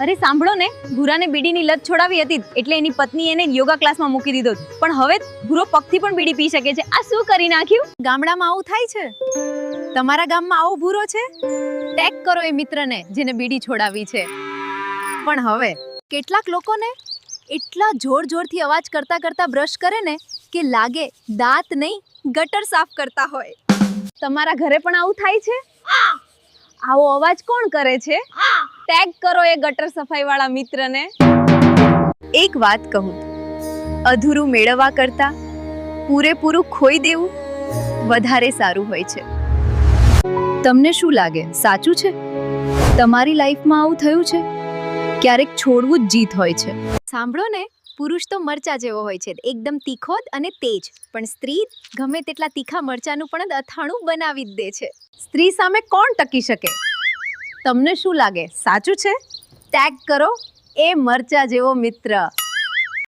અરે સાંભળો ને, ભૂરાને બીડીની લત છોડાવી હતી એટલે એની પત્નીએ એને યોગા ક્લાસમાં મૂકી દીધો, પણ હવે ભૂરો પગથી પણ બીડી પી શકે છે. આ શું કરી નાખ્યું? ગામડામાં આવું થાય છે? તમારા ગામમાં આવો ભૂરો છે? ટેગ કરો એ મિત્રને જેને બીડી છોડાવી છે. પણ હવે કેટલાક લોકોને એટલા જોરથી અવાજ કરતા કરતા બ્રશ કરે ને કે લાગે દાંત નહીં ગટર સાફ કરતા હોય. તમારા ઘરે પણ આવું થાય છે? આવો અવાજ કોણ કરે છે? ટેગ કરો એ ગટર સફાઈ વાળા મિત્રને. એક વાત કહું, અધૂરું મેળવવા કરતા પૂરેપૂરું ખોઈ દેવું વધારે સારું હોય છે. તમને શું લાગે, સાચું છે? તમારી લાઈફમાં આવું થયું છે? ક્યારેક છોડવું જ જીત હોય છે. સાંભળો ને, પુરુષ તો મરચા જેવો હોય છે, એકદમ તીખો અને તેજ, પણ સ્ત્રી ગમે તેટલા તીખા મરચાનું પણ અથાણું બનાવી જ દે છે. સ્ત્રી સામે કોણ ટકી શકે? તમને શું લાગે, સાચું છે? ટેગ કરો એ મરચા જેવો મિત્ર.